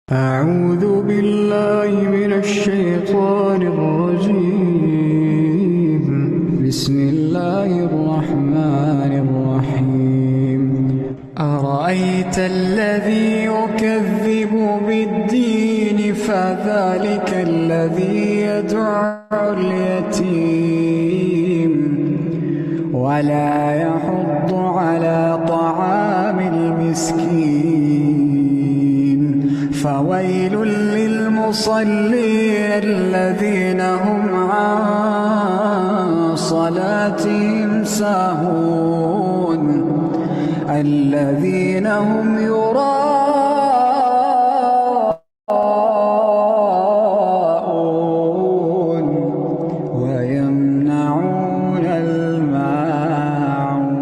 أعوذ بالله من الشيطان الرجيم. بسم الله الرحمن الرحيم. أرأيت الذي يكذب بالدين فذلك الذي يدعو اليتيم ولا يحض على طعام المسكين فويل للمصلين الذين هم عن صلاتهم ساهون الذين هم يراءون ويمنعون الماعون.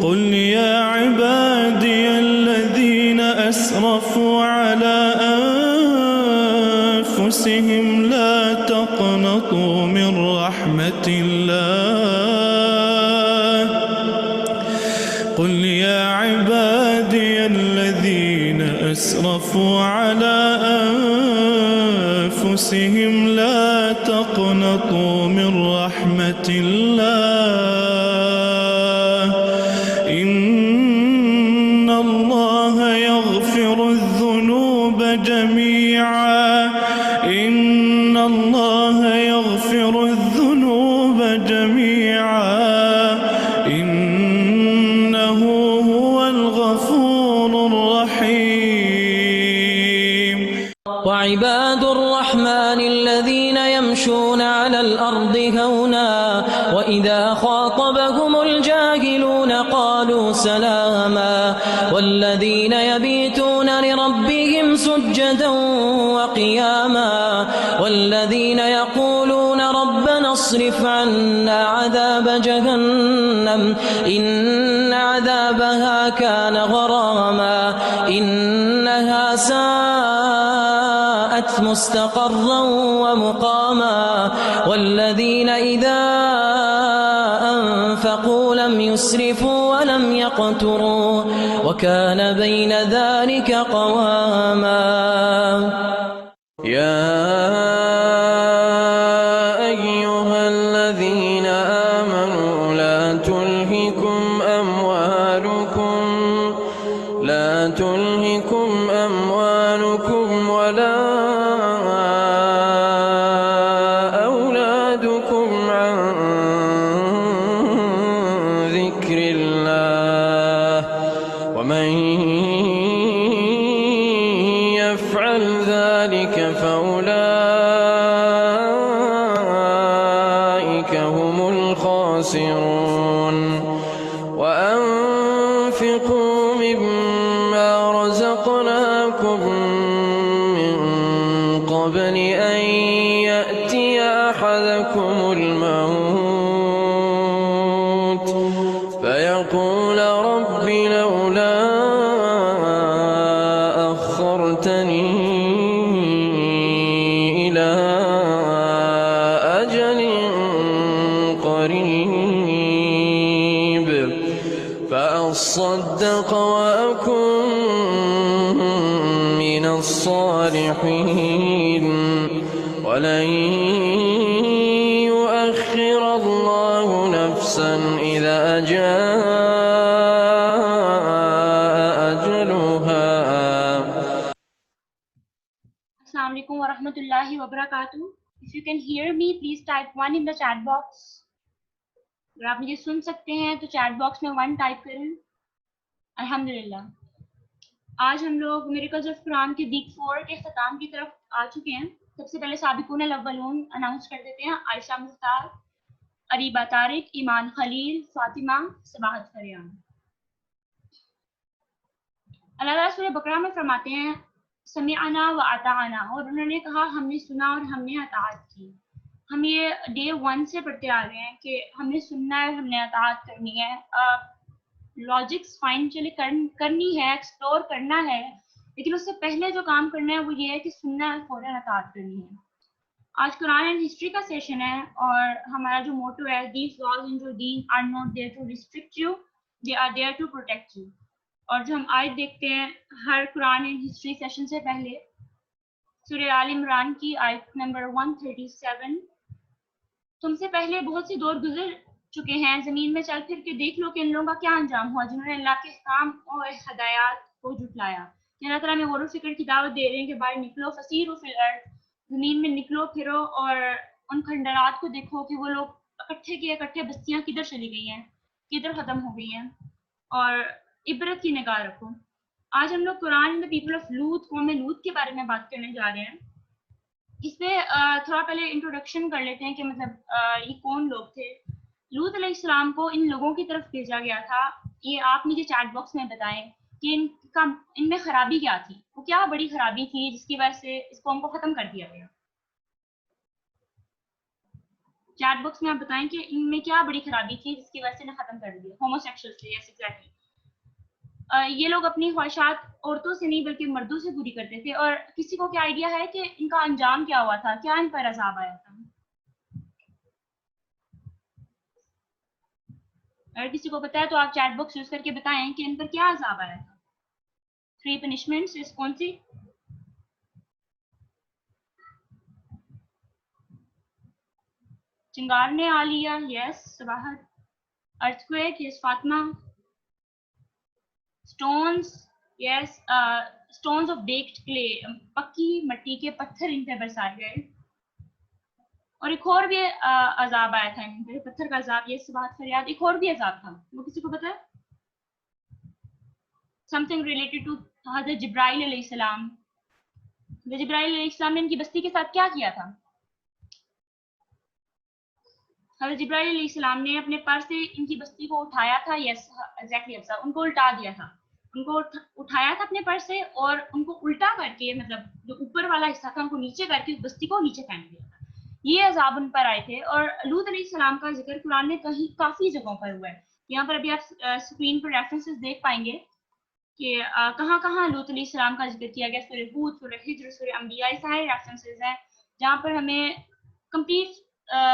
قل يا عبادي الذين أسرفوا على أنفسهم لا تقنطوا من رحمة الله. قل يا عبادي الذين أسرفوا على أنفسهم لا تقنطوا من رحمة الله. إن الله يغفر الذنوب جميعا. إن الله يغفر الذنوب جميعا. إنه هو الغفور الرحيم. وعباد الرحمن الذين يمشون على الأرض هونا وإذا خاطبهم الجاهلون قالوا سلاما والذين يبيتون لربهم سجدا وقياما والذين يقولون ربنا اصرف عنا عذاب جهنم إن عذابها كان غراما إنها ساءت مستقرا ومقاما والذين إذا أنفقوا لم يسرفوا ولم يقتروا وكان بين ذلك قواما. يا أيها الذين آمنوا لا تلهكم أموالكم ولا أولادكم عن ذكر الله ومن يفعل ذلك فأولئك هم الخاسرون. وأنفقوا مما رزقناكم من قبل أن يأتي أحدكم الموت فيقول رب لولا أخرتني إلى أجل قريب فأصدق وأكن من الصالحين ولن يؤخر الله نفسا إذا جاء أجلها. Assalamu alaikum wa rahmatullahi wa barakatuh. If you can hear me, please type 1 in the chat box. اگر آپ مجھے سن سکتے ہیں تو چیٹ باکس میں 1 ٹائپ کریں. الحمدللہ. آج ہم لوگ میریکلز آف قرآن کے ویک 4 کے اختتام کی طرف آ چکے ہیں. سب سے پہلے سابقون الاولون اناؤنس کر دیتے ہیں. عائشہ مختار، اریبہ طارق، ایمان خلیل، فاطمہ، سباحت فریان. اللہ تعالیٰ سورہ بقرہ میں فرماتے ہیں سمعنا و اطعنا، اور انہوں نے کہا ہم نے سنا اور ہم نے اطاعت کی. ہم یہ ڈے 1 سے پڑھتے آ رہے ہیں کہ ہم نے سننا ہے، ہم نے اطاعت کرنی ہے. لاجکس فائن چلے کرنی ہے، ایکسپلور کرنا ہے، لیکن اس سے پہلے جو کام کرنا ہے وہ یہ ہے کہ سننا ہے، فوراً اطاعت کرنی ہے. آج قرآن اینڈ ہسٹری کا سیشن ہے اور ہمارا جو موٹو ہے دیز لاز ان جو دین are not there to restrict you, they are there to protect you. اور جو ہم آیت دیکھتے ہیں ہر قرآن ہسٹری سیشن سے پہلے، سورہ آل عمران کی آیت نمبر 137، تم سے پہلے بہت سے دور گزر چکے ہیں، زمین میں چل پھر کے دیکھ لو کہ ان لوگوں کا کیا انجام ہوا جنہوں نے اللہ کے احکام اور ہدایات کو جھٹلایا۔ اللہ تعالیٰ میں غور و فکر کی دعوت دے رہے ہیں کہ باہر نکلو، فسیروا فی الارض، زمین میں نکلو پھرو اور ان کھنڈرات کو دیکھو کہ وہ لوگ اکٹھے کے اکٹھے بستیاں کدھر چلی گئی ہیں، کدھر ختم ہو گئی ہیں، اور عبرت کی نگاہ رکھو۔ آج ہم لوگ قرآن میں پیپل آف لوط، قوم لوط کے بارے میں بات کرنے جا رہے ہیں۔ اس پہ تھوڑا پہلے انٹروڈکشن کر لیتے ہیں کہ مطلب یہ کون لوگ تھے۔ لوط علیہ السلام کو ان لوگوں کی طرف بھیجا گیا تھا۔ یہ آپ مجھے چیٹ باکس میں بتائیں کہ ان میں خرابی کیا تھی، وہ کیا بڑی خرابی تھی جس کی وجہ سے اس قوم کو ختم کر دیا گیا۔ چیٹ باکس میں آپ بتائیں کہ ان میں کیا بڑی خرابی تھی جس کی وجہ سے انہیں ختم کر دیا۔ ہوموسیکشل سے، یس ایگزیکٹلی۔ یہ لوگ اپنی خواہشات عورتوں سے نہیں بلکہ مردوں سے پوری کرتے تھے، اور کسی کو کیا آئیڈیا ہے کہ ان کا انجام کیا ہوا تھا، کیا ان پر عذاب آیا تھا؟ اگر کسی کو پتا ہے تو آپ چیٹ باکس یوز کر کے بتائیں کہ ان پر کیا عذاب آیا تھا۔ 3 پنشمنٹس کون سی؟ چنگار نے آ لیا، yes Sabahat. Earthquake, yes Fatima. Stones, yes stones of baked clay, پکی مٹی کے پتھر ان پہ برسائے گئے۔ اور ایک اور بھی عذاب آیا تھا ان پہ، پتھر کا عذاب، یہ صباحت فریاد۔ ایک اور بھی عذاب تھا، وہ کسی کو پتا ہے؟ something related to حضرت جبرائیل علیہ السلام۔ حضرت جبرائیل علیہ السلام نے ان کی بستی کے ساتھ کیا کیا تھا؟ حضرت جبرائیل علیہ السلام نے اپنے پر سے ان کی بستی کو اٹھایا تھا، یس ایگزیکٹلی افسر، ان کو الٹا دیا تھا، ان کو اٹھایا تھا اپنے پر سے اور ان کو الٹا کر کے، مطلب جو اوپر والا حصہ تھا ان کو نیچے کر کے اس بستی کو نیچے پھینک دیا تھا۔ یہ عذاب ان پر آئے تھے۔ اور لوط علیہ السلام کا ذکر قرآن میں کافی جگہوں پر ہوا ہے۔ یہاں پر ابھی آپ اسکرین پر ریفرنسز دیکھ پائیں گے کہ کہاں کہاں لوط علیہ السلام کا ذکر کیا گیا۔ سورہ ہود، سورہ ہجر، سورہ انبیاء، یہ سارے ریفرنسز ہیں جہاں پر ہمیں کمپلیٹ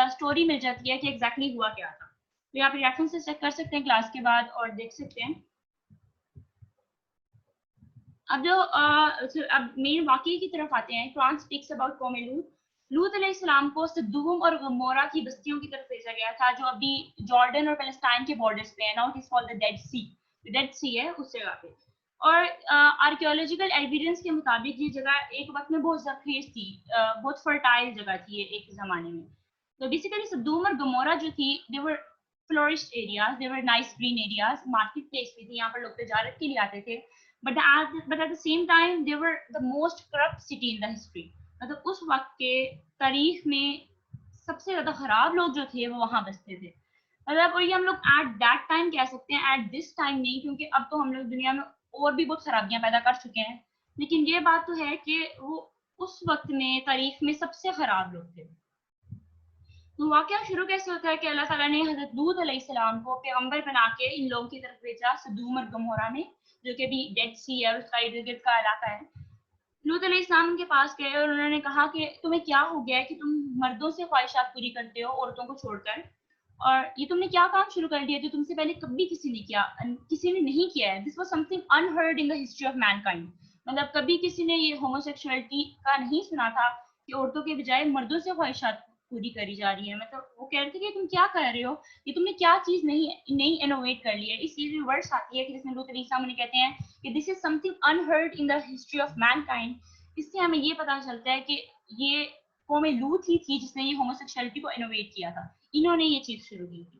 اسٹوری مل جاتی ہے کہ ایگزیکٹلی ہوا کیا تھا۔ تو آپ ریفرنسز چیک کر سکتے ہیں کلاس کے بعد اور دیکھ سکتے ہیں۔ اب مین واقعے کی طرف آتے ہیں۔ قرآن اسپیکس اباؤٹ قوم لوط۔ لوط علیہ السلام کو سدوم اور غمورہ کی بستیوں کی طرف بھیجا گیا تھا جو ابھی جارڈن اور پیلسٹائن کے بارڈرز پہ ہے۔ Now it is called the Dead Sea, Dead Sea ہے اس جگہ پہ۔ اور آرکیولوجیکل ایویڈنس کے مطابق یہ جگہ ایک وقت میں بہت زرخیز تھی، بہت فرٹائل جگہ تھی ایک زمانے میں۔ تو بیسیکلی سدوم اور گمورہ جو تھی they were flourished areas, they were nice green areas، market place بھی تھی، یہاں پر لوگ تجارت کے لیے آتے تھے، but at the same time they were the most corrupt city in the history۔ مطلب اس وقت کے تاریخ میں سب سے زیادہ خراب لوگ جو تھے وہ وہاں بستے تھے۔ مطلب اور یہ ہم لوگ ایٹ دیٹ ٹائم کہہ سکتے ہیں، ایٹ دس ٹائم نہیں، کیونکہ اب تو ہم لوگ دنیا میں اور بھی بہت خرابیاں پیدا کر چکے ہیں، لیکن یہ بات تو ہے کہ وہ اس وقت میں تاریخ میں سب سے خراب لوگ تھے۔ تو واقعہ شروع کیسے ہوتا ہے کہ اللہ تعالیٰ نے حضرت لوط علیہ السلام کو پیغمبر بنا کے ان لوگوں کی طرف بھیجا سدوم اور گمورہ میں، جو کہ بھی ڈیڈ سی ہے، اس کا ارد گرد کا علاقہ ہے۔ لوط علیہ السلام ان کے پاس گئے اور انہوں نے کہا کہ تمہیں کیا ہو گیا ہے کہ تم مردوں سے خواہشات پوری کرتے ہو عورتوں کو چھوڑ کر، اور یہ تم نے کیا کام شروع کر دیا جو تم سے پہلے کبھی کسی نے نہیں کیا ہے۔ This was something unheard in the history of mankind. مطلب کبھی کسی نے یہ ہوموسیکشولیٹی کا نہیں سنا تھا کہ عورتوں کے بجائے مردوں سے خواہشات پوری کری جا رہی ہے۔ مطلب وہ کہہ رہے تھے کہ تم کیا کر رہے ہو، یہ تم نے کیا چیز نہیں انوویٹ کر لی ہے۔ اس لیے ورڈس آتی ہے کہ جس میں لوط علیہ السلام نے کہتے ہیں کہ this is something unheard in the history of mankind. اس سے ہمیں یہ پتہ چلتا ہے کہ یہ قوم لوط ہی تھی جس نے یہ ہوموسیکشولیٹی کو انوویٹ کیا تھا، انہوں نے یہ چیز شروع کی تھی۔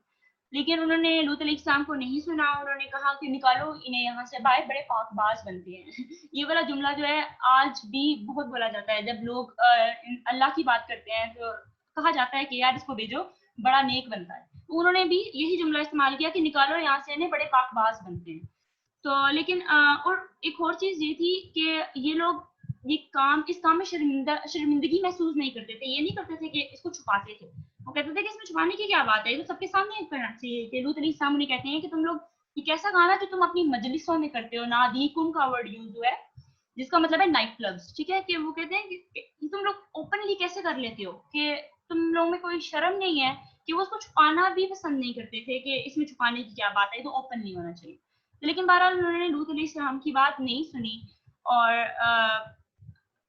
لیکن انہوں نے لوط علیہ السلام کو نہیں سنا، انہوں نے کہا کہ نکالو انہیں یہاں سے باہر، بڑے پاک باز بنتے ہیں۔ یہ والا جملہ جو ہے آج بھی بہت بولا جاتا ہے جب لوگ اللہ کی بات کرتے ہیں، تو کہا جاتا ہے کہ یار اس کو بھیجو بڑا نیک بنتا ہے۔ تو انہوں نے بھی یہی جملہ استعمال کیا کہ نکالو یہاں سے انہیں، بڑے پاک باز بنتے ہیں۔ تو لیکن اور ایک اور چیز یہ تھی کہ یہ لوگ اس کام میں شرمندگی محسوس نہیں کرتے تھے، یہ نہیں کرتے تھے کہ اس کو چھپاتے تھے۔ وہ کہتے تھے کہ اس میں چھپانے کی کیا بات ہے، یہ تو سب کے سامنے کرنا چاہیے۔ کہ لوط علیہ السلام انہیں کہتے ہیں کہ تم لوگ یہ کیسا کام ہے جو تم اپنی مجلسوں میں کرتے ہو، نادیکم کا ورڈ یوز ہوا ہے جس کا مطلب ہے نائٹ کلبس، ٹھیک ہے؟ کہ وہ کہتے ہیں کہ تم لوگ اوپنلی کیسے کر لیتے ہو، کہ تم لوگوں میں کوئی شرم نہیں ہے، کہ وہ اس کو چھپانا بھی پسند نہیں کرتے تھے کہ اس میں چھپانے کی کیا بات ہے، یہ تو اوپن نہیں ہونا چاہیے۔ لیکن بہرحال انہوں نے لوط علیہ السلام کی بات نہیں سنی اور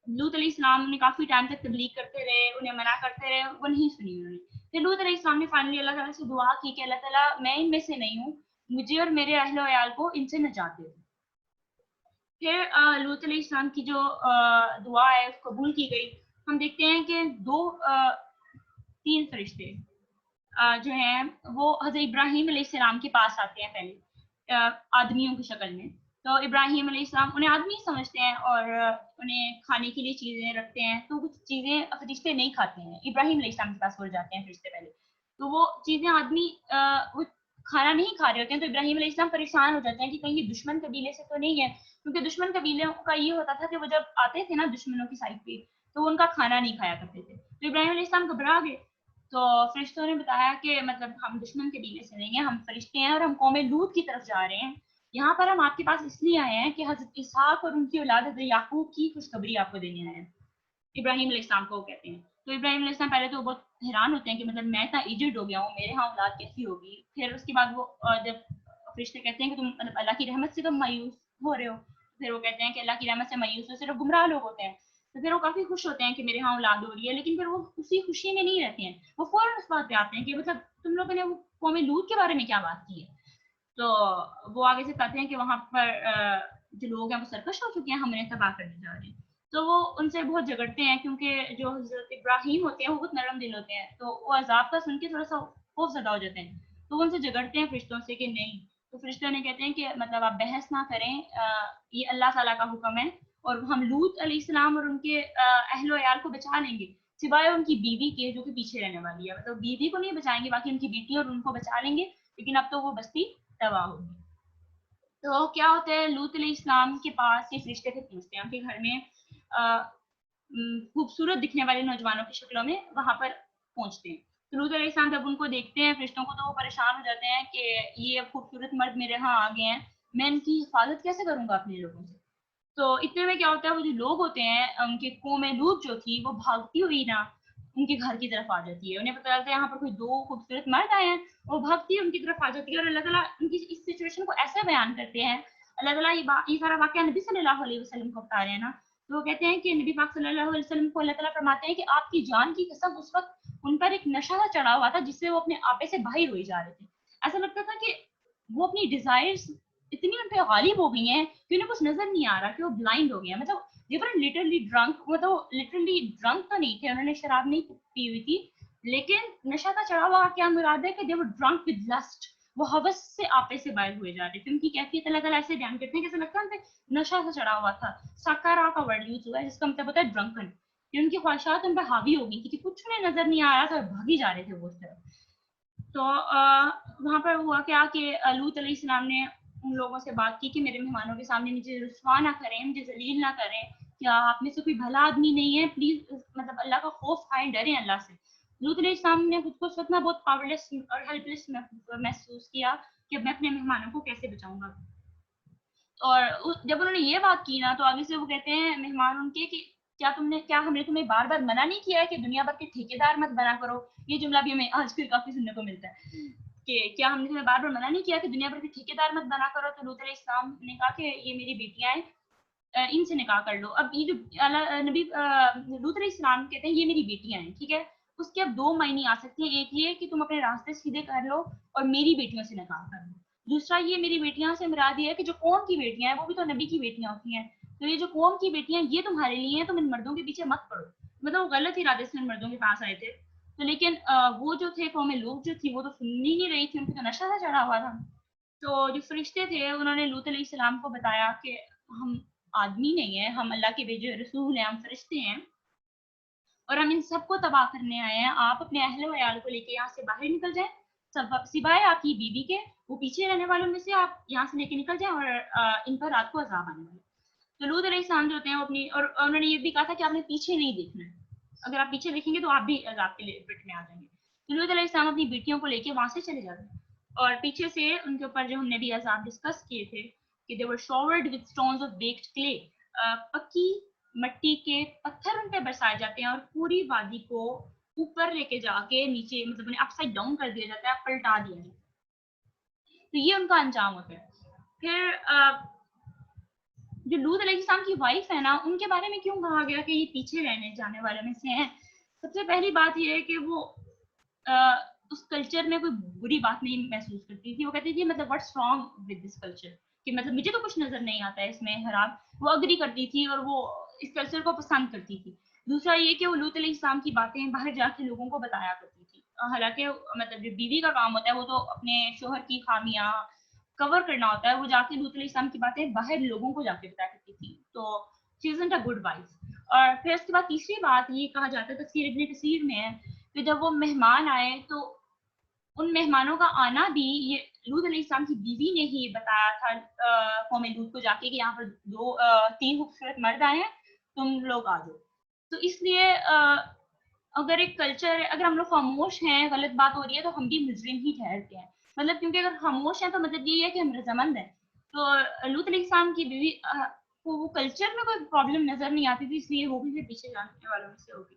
لوط علیہ السلام نے کافی ٹائم تک تبلیغ کرتے رہے, انہیں منع کرتے رہے, وہ نہیں سنی انہوں نے. پھر لوط علیہ السلام نے فائنلی اللہ تعالیٰ سے دعا کی کہ اللہ تعالیٰ میں ان میں سے نہیں ہوں, مجھے اور میرے اہل و عیال کو ان سے نجات دے دو. پھر لوط علیہ السلام کی جو دعا ہے قبول کی گئی. ہم دیکھتے ہیں کہ تین فرشتے جو ہیں وہ حضرت ابراہیم علیہ السلام کے پاس آتے ہیں پہلے آدمیوں کی شکل میں. تو ابراہیم علیہ السلام انہیں آدمی سمجھتے ہیں اور انہیں کھانے کے لیے چیزیں رکھتے ہیں. تو کچھ چیزیں فرشتے نہیں کھاتے ہیں, ابراہیم علیہ السلام کے پاس پہنچ جاتے ہیں فرشتے پہلے. تو وہ چیزیں آدمی وہ کھانا نہیں کھا رہے ہوتے ہیں. تو ابراہیم علیہ السلام پریشان ہو جاتے ہیں کہ کہیں یہ دشمن قبیلے سے تو نہیں ہے, کیونکہ دشمن قبیلوں کا یہ ہوتا تھا کہ وہ جب آتے تھے نا دشمنوں کی سائڈ پہ تو وہ ان کا کھانا نہیں کھایا کرتے تھے. تو ابراہیم علیہ السلام گھبرا گئے. تو فرشتوں نے بتایا کہ مطلب ہم دشمن قبیلے سے نہیں ہیں, ہم فرشتے ہیں اور ہم قوم لوط کی طرف جا رہے ہیں. یہاں پر ہم آپ کے پاس اس لیے آئے ہیں کہ حضرت اسحاق اور ان کی اولاد حضرت یعقوب کی خوشخبری آپ کو دینے آئے ہیں. ابراہیم علیہ السلام کو وہ کہتے ہیں. تو ابراہیم علیہ السلام پہلے تو بہت حیران ہوتے ہیں کہ مطلب میں اتنا ایجڈ ہو گیا ہوں, میرے ہاں اولاد کیسی ہوگی. پھر اس کے بعد وہ جب فرشتے کہتے ہیں کہ تم مطلب اللہ کی رحمت سے تم مایوس ہو رہے ہو, پھر وہ کہتے ہیں کہ اللہ کی رحمت سے مایوس ہو صرف گمراہ لوگ ہوتے ہیں. تو پھر وہ کافی خوش ہوتے ہیں کہ میرے ہاں اولاد ہو رہی ہے, لیکن پھر وہ اسی خوشی میں نہیں رہتے ہیں. وہ فوراً اس بات پہ آتے ہیں کہ مطلب تم لوگوں نے وہ قوم لوط کے بارے میں کیا بات کی ہے. تو وہ آگے سے کہتے ہیں کہ وہاں پر جو لوگ ہیں وہ سرکش ہو چکے ہیں, ہم انہیں تباہ کرنے جا رہے ہیں. تو وہ ان سے بہت جھگڑتے ہیں کیونکہ جو حضرت ابراہیم ہوتے ہیں وہ بہت نرم دل ہوتے ہیں. تو وہ عذاب کا سن کے تھوڑا سا خوف زدہ ہو جاتے ہیں. تو وہ ان سے جھگڑتے ہیں فرشتوں سے کہ نہیں. تو فرشتوں نے کہتے ہیں کہ مطلب آپ بحث نہ کریں, یہ اللہ تعالیٰ کا حکم ہے اور ہم لوط علیہ السلام اور ان کے اہل و عیال کو بچا لیں گے سوائے ان کی بیوی کے جو کہ پیچھے رہنے والی ہے. مطلب بیوی کو نہیں بچائیں گے, باقی ان کی بیٹی اور ان کو بچا لیں گے, لیکن اب تو وہ بستی تباہ ہوگی. تو کیا ہوتا ہے, لوط علیہ السلام کے پاس یہ فرشتے تھے پہنچتے ہیں ان کے گھر میں خوبصورت دکھنے والے نوجوانوں کی شکلوں میں وہاں پر پہنچتے ہیں. تو لوط علیہ السلام جب ان کو دیکھتے ہیں فرشتوں کو, تو وہ پریشان ہو جاتے ہیں کہ یہ خوبصورت مرد میرے ہاں آ گئے ہیں, میں ان کی حفاظت کیسے کروں گا اپنے لوگوں سے. تو اتنے میں کیا ہوتا ہے, وہ جو لوگ ہوتے ہیں ان کی قوم لوط جو تھی وہ بھاگتی ہوئی نا ان کے گھر کی طرف آ جاتی ہے. انہیں پتا چلتا ہے یہاں پر کوئی دو خوبصورت مرد آئے ہیں, وہ بھاگتی ہے ان کی طرف آ جاتی ہے. اور اللہ تعالیٰ ان کی اس سچویشن کو ایسے بیان کرتے ہیں, اللہ تعالیٰ یہ سارا واقعہ نبی صلی اللہ علیہ وسلم کو بتا رہے ہیں نا. تو وہ کہتے ہیں کہ نبی پاک صلی اللہ علیہ وسلم کو اللہ تعالیٰ فرماتے ہیں کہ آپ کی جان کی قسم اس وقت ان پر ایک نشہ چڑھا ہوا تھا جس سے وہ اپنے آپے سے باہر ہوئی جا رہے تھے. ایسا لگتا تھا کہ وہ اپنی ڈیزائرز اتنی ان پہ غالب ہو گئی ہیں کہ انہیں کچھ نظر نہیں آ رہا, کہ وہ بلائنڈ ہو گئے ہیں. مطلب they were literally drunk, مطلب literally drunk تو نہیں تھے, انہوں نے شراب نہیں پی ہوئی تھی, لیکن نشہ کا چڑھا ہوا کیا مراد ہے کہ they were drunk with lust, وہ حوث سے آپے سے باہر ہوئے جا رہے تھے. ان کی کیفیت اللہ تعالیٰ ایسے بیان کرتے ہیں کہ ایسا لگتا ہے ان پہ نشہ سے چڑھا ہوا تھا. ساکارا کا ورڈ یوز ہوا ہے جس کا مطلب ہوتا ہے ڈرنکن, کہ ان کی خواہشات ان پہ حاوی ہو گئی تھی کہ کچھ انہیں نظر نہیں آ رہا تھا اور بھاگی جا رہے تھے وہ اس طرف. تو وہاں پر ہوا کیا کہ لوط علیہ السلام نے ان لوگوں سے بات کی کہ میرے مہمانوں کے سامنے مجھے رسوا نہ کریں, مجھے ذلیل نہ کریں, کیا آپ میں سے کوئی بھلا آدمی نہیں ہے, پلیز مطلب اللہ کا خوف کھائیں, ڈریں اللہ سے. لوط علیہ السلام نے خود کو اس وقت بہت پاورلیس اور ہیلپ لیس محسوس کیا کہ میں اپنے مہمانوں کو کیسے بچاؤں گا. اور جب انہوں نے یہ بات کی نا, تو آگے سے وہ کہتے ہیں مہمان ان کے کہ کیا ہم نے تمہیں بار بار منع نہیں کیا ہے کہ دنیا بھر کے ٹھیکیدار مت بنا کرو. یہ جملہ بھی ہمیں آج کل کافی سننے کو ملتا ہے کہ کیا ہم نے تمہیں بار بار منع نہیں کیا کہ دنیا بھر کے ٹھیکیدار مت بنا کرو. تو لوط علیہ السلام نے کہا کہ یہ میری بیٹیاں ہیں, ان سے نکاح کر لو. اب یہ جو نبی لوط علیہ السلام کہتے ہیں یہ میری بیٹیاں ہیں, ٹھیک ہے, اس کے اب دو معنی آ سکتے ہیں. ایک یہ کہ تم اپنے راستے سیدھے کر لو اور میری بیٹیوں سے نکاح کر لو. دوسرا یہ میری بیٹیاں سے مراد یہ ہے کہ جو قوم کی بیٹیاں ہیں وہ بھی تو نبی کی بیٹیاں ہوتی ہیں. تو یہ جو قوم کی بیٹیاں یہ تمہارے لیے ہیں, تم ان مردوں کے پیچھے مت پڑو. مطلب وہ غلط ارادے سے ان مردوں کے پاس آئے تھے. تو لیکن وہ جو تھے قوم لوگ جو تھی وہ تو سننی نہیں رہی تھی, ان کو تو نشہ تھا چڑھا ہوا تھا. تو جو فرشتے تھے انہوں نے لوط علیہ السلام کو بتایا کہ ہم آدمی نہیں ہیں, ہم اللہ کے بھیجے رسول ہیں, ہم فرشتے ہیں اور ہم ان سب کو تباہ کرنے آئے ہیں. آپ اپنے اہل و عیال کو لے کے یہاں سے باہر نکل جائیں, سوائے آپ کی بیوی کے, وہ پیچھے رہنے والوں میں سے آپ یہاں سے لے کے نکل جائیں, اور ان پر رات کو عذاب آنے والا. تو لوط علیہ السلام جو ہوتے ہیں وہ اپنی, اور انہوں نے یہ بھی کہا تھا کہ آپ نے پیچھے نہیں دیکھنا ہے, اگر آپ پیچھے دیکھیں گے تو آپ بھی عذاب کے پیٹ میں آ جائیں گے. تو لوط علیہ السلام اپنی بیٹیوں کو لے کے وہاں سے چلے جاتے ہیں, اور پیچھے سے ان کے اوپر جو ہم نے بھی عذاب ڈسکس کیے تھے کہ they were showered with stones of baked clay, پکی مٹی کے پتھر ان پہ برسائے جاتے ہیں, اور پوری وادی کو اوپر لے کے جا کے نیچے مطلب انہیں اپ سائڈ ڈاؤن کر دیا جاتا ہے, پلٹا دیا جاتا ہے. تو یہ ان کا انجام ہوتا ہے. پھر جو لوط علیہ السلام کی وائف ہے نا، ان کے بارے میں کیوں کہا گیا کہ یہ پیچھے رہنے جانے والوں میں سے ہیں؟ سب سے پہلی بات یہ ہے کہ وہ اس کلچر میں کوئی بری بات نہیں محسوس کرتی تھی. وہ کہتی تھی مطلب what's wrong with this culture, کہ مطلب مجھے تو کچھ نظر نہیں آتا ہے اس میں حرام. وہ اگری کرتی تھی اور وہ اس کلچر کو پسند کرتی تھی. دوسرا یہ کہ وہ لوط علیہ السلام کی باتیں باہر جا کے لوگوں کو بتایا کرتی تھی. حالانکہ مطلب جو بیوی کا کام ہوتا ہے وہ تو اپنے شوہر کی خامیاں کور کرنا ہوتا ہے، وہ جا کے لوط علیہ السلام کی باتیں باہر لوگوں کو جا کے بتایا کرتی تھی. تو شی ازنٹ اے گڈ وائف. اور پھر اس کے بعد تیسری بات یہ کہا جاتا ہے تفسیر ابن کثیر میں ہے کہ جب وہ مہمان آئے تو ان مہمانوں کا آنا بھی یہ لوط علیہ السلام کی بیوی نے ہی بتایا تھا قوم لوط کو جا کے کہ یہاں پر 3 خوبصورت مرد آئے ہیں، تم لوگ آ جاؤ. تو اس لیے اگر ایک کلچر، اگر ہم لوگ خاموش ہیں، غلط بات ہو رہی ہے تو ہم بھی مجرم ہی ٹھہرتے ہیں. مطلب کیونکہ اگر خاموش ہیں تو مطلب یہ ہے کہ ہم رضامند ہیں. تو لوط علیہ السلام کی بیوی کو وہ کلچر میں کوئی پرابلم نظر نہیں آتی تھی، اس لیے وہ بھی پیچھے جانے والوں میں سے ہوگی.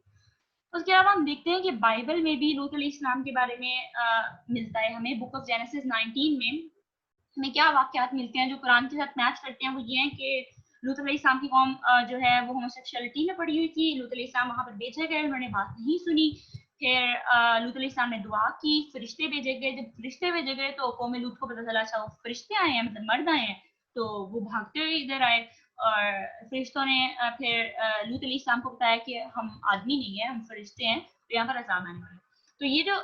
اس کے علاوہ ہم دیکھتے ہیں کہ بائبل میں بھی لوط علیہ السلام کے بارے میں ملتا ہے ہمیں. بک آف جینیسس 19 میں ہمیں کیا واقعات ملتے ہیں جو قرآن کے ساتھ میچ کرتے ہیں. وہ یہ ہیں کہ لوط علیہ السلام کی قوم جو ہے وہ ہوموسیکشولیٹی میں پڑی ہوئی تھی. لوط علیہ السلام وہاں پر بھیجے گئے، انہوں نے بات نہیں سنی. پھر لوط علیہ السلام نے دعا کی، فرشتے بھیجے گئے. جب فرشتے بھیجے گئے تو قوم لوط کو پتہ چلا اچھا وہ فرشتے آئے ہیں، مطلب مرد آئے ہیں. تو وہ بھاگتے ہوئے ادھر آئے اور فرشتوں نے پھر لوط علیہ السلام کو بتایا کہ ہم آدمی نہیں ہیں، ہم فرشتے ہیں، تو یہاں پر عذاب آنے والے. تو یہ جو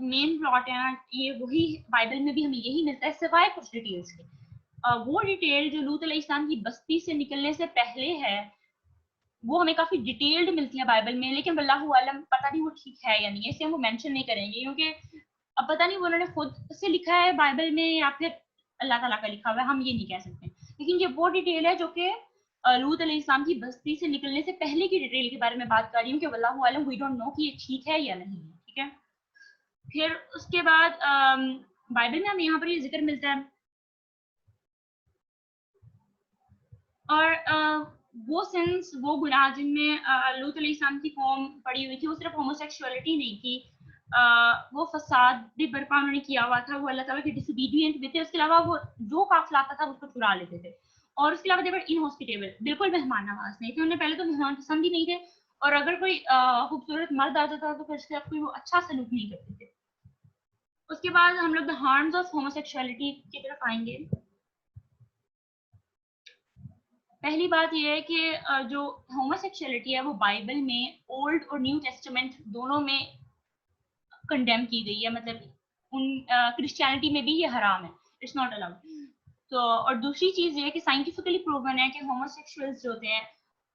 مین پلاٹ ہے نا، یہ وہی بائبل میں بھی ہمیں یہی ملتا ہے سوائے کچھ ڈیٹیلس کے. وہ ڈیٹیل جو لوط علیہ السلام کی بستی سے نکلنے سے پہلے ہے وہ ہمیں کافی ڈیٹیلڈ ملتی ہے بائبل میں، لیکن واللہ عالم پتہ نہیں وہ ٹھیک ہے یا نہیں، اسے ہم وہ مینشن نہیں کریں گے کیونکہ اب پتہ نہیں وہ انہوں نے خود سے لکھا ہے بائبل میں یا پھر اللہ تعالیٰ کا لکھا ہوا ہے، ہم یہ نہیں کہہ سکتے. لیکن یہ وہ ڈیٹیل ہے جو کہ لوط علیہ السلام کی بستی سے نکلنے سے پہلے کی ڈیٹیل کے بارے میں بات کر رہی ہوں کہ واللہ عالم وی ڈونٹ نو کہ یہ ٹھیک ہے یا نہیں ہے. ٹھیک ہے. پھر اس کے بعد بائبل میں ہمیں یہاں پر یہ ذکر ملتا ہے اور وہ سنس، وہ گناہ جن میں لوط علیہ السلام کی قوم پڑی ہوئی تھی، وہ صرف ہوموسیکشولیٹی نہیں تھی، وہ فساد بھی برپا انہوں نے کیا ہوا تھا، وہ اللہ تعالیٰ کے ڈس اوبیڈینٹ بھی تھے. اس کے علاوہ وہ جو قافلہ آتا تھا اس کو چرا لیتے تھے. اور اس کے علاوہ دیور انہاسپٹیبل، بالکل مہمان نواز نہیں تھے. انہیں پہلے تو مہمان پسند ہی نہیں تھے، اور اگر کوئی خوبصورت مرد آ جاتا تو پھر اس کے ساتھ کوئی وہ اچھا سلوک نہیں کرتے تھے. اس کے بعد ہم لوگ دا ہارمز آف ہوموسیکشولیٹی کی طرف آئیں گے. پہلی بات یہ ہے کہ جو ہوموسیکشولیٹی ہے وہ بائبل میں اولڈ اور نیو ٹیسٹمنٹ دونوں میں کنڈیم کی گئی ہے. مطلب ان کرسچینٹی میں بھی یہ حرام ہے، اٹس ناٹ الاؤڈ. تو اور دوسری چیز یہ ہے کہ سائنٹیفکلی پروون ہے کہ ہوموسیکشولز جو ہوتے ہیں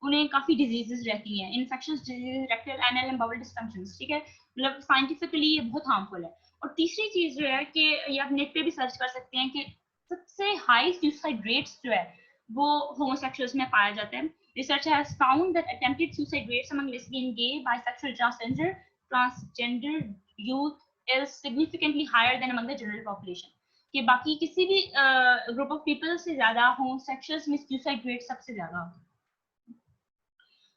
انہیں کافی ڈیزیزز رہتی ہیں، infectious disease, rectal anal and bowel dysfunctions. ٹھیک ہے، مطلب سائنٹیفکلی یہ بہت ہارمفل ہے. اور تیسری چیز جو ہے کہ یہ آپ نیٹ پہ بھی سرچ کر سکتے ہیں کہ سب سے ہائی سوسائڈ ریٹس جو ہے وہ ہوموسیکشولز میں پایا جاتا ہے. Research has found that attempted suicide rates among lesbian, gay, bisexual, transgender youth is significantly higher than among the general population. کہ باقی کسی بھی گروپ آف پیپل سے زیادہ ہوموسیکشولز میں سوسائڈ ریٹ سب سے زیادہ ہوتا ہے.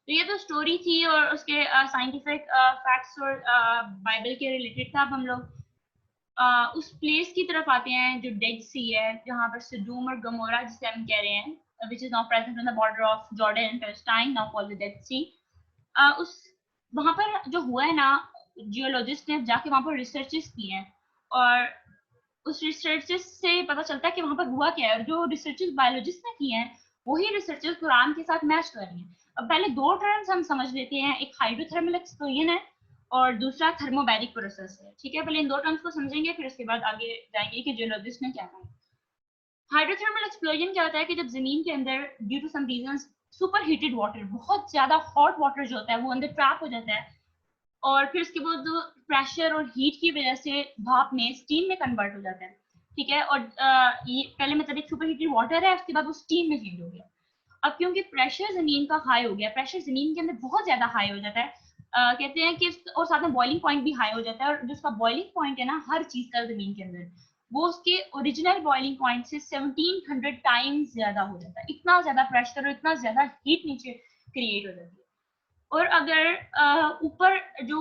تو یہ تو اسٹوری تھی اور اس کے سائنٹیفک فیکٹس اور بائبل کے ریلیٹڈ تھا. اب ہم لوگ اس پلیس کی طرف آتے ہیں جو ڈیڈ سی ہے، جہاں پر سڈوم اور گمورا جسے ہم کہہ رہے ہیں which is now present on the border of Jordan and Palestine, now called the Dead Sea. اس وہاں پر جو ہوا ہے نا، جیولوجسٹ نے جا کے وہاں پر ریسرچز کی ہیں اور اس ریسرچز سے پتہ چلتا ہے کہ وہاں پر ہوا کیا ہے. اور جو ریسرچز بایولوجسٹ نے کی ہیں وہی ریسرچز قرآن کے ساتھ میچ کر رہی ہیں. اب پہلے 2 ٹرمز ہم سمجھ لیتے ہیں، ایک ہائیڈرو تھرمل ایکسپلوژن ہے اور دوسرا تھرموبیرک پروسیس ہے. ٹھیک ہے، پہلے ان 2 ٹرمز کو سمجھیں گے، پھر اس کے بعد آگے جائیں گے کہ جیولوجسٹ نے کیا کہا. ہائیڈرو تھرمل ایکسپلوژن کیا ہوتا ہے کہ جب زمین کے اندر due to some reasons superheated water, بہت زیادہ ہاٹ واٹر جو ہوتا ہے وہ اندر ٹریپ ہو جاتا ہے اور پھر اس کے بعد پریشر اور ہیٹ کی وجہ سے بھاپ میں اسٹیم میں کنورٹ ہو جاتا ہے. ٹھیک ہے، اور یہ پہلے مطلب ایک سپر ہیٹڈ واٹر ہے، اس کے بعد وہ اسٹیم میں چینج ہو گیا. اب کیونکہ پریشر زمین کا ہائی ہو گیا، پریشر زمین کے اندر بہت زیادہ ہائی ہو جاتا ہے، کہتے ہیں کہ اور ساتھ میں بوائلنگ پوائنٹ بھی ہائی ہو جاتا ہے. اور جو اس کا بوائلنگ پوائنٹ ہے نا ہر چیز کا زمین کے اندر، وہ اس کے اوریجنل بوائلنگ پوائنٹ سے 1700 ٹائمز زیادہ ہو جاتا ہے. اتنا زیادہ پریشر اور اتنا زیادہ ہیٹ نیچے کریٹ ہو جاتی ہے. اور اگر اوپر جو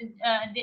they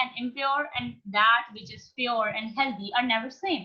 and impure and that which is pure and healthy are never same.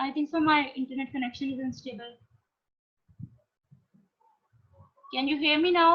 I think so my internet connection is unstable. Can you hear me now?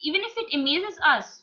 even if it amazes us,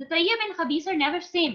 the tayyib and khabith are never same.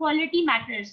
quality matters,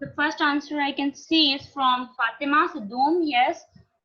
The first answer I can see is from Fatima Sadoom, yes.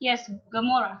yes, Gomorrah.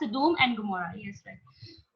Sodom and Gomorrah, yes, right.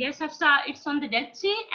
Yes, Hafsa, it's on the Dead Sea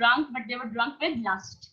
drunk but they were drunk with lust.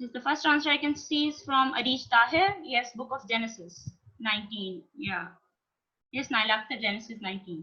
The first answer I can see is from Arish Tahir, yes, book of Genesis 19, yeah, yes, Naila Akhtar, Genesis 19.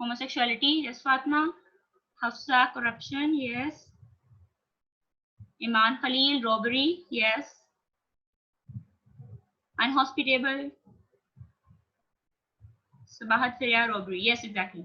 Homosexuality, yes Fatma. Hafsa, corruption, yes. Iman Khalil, robbery, yes. Unhospitable. Sabahat Firia, robbery, yes exactly.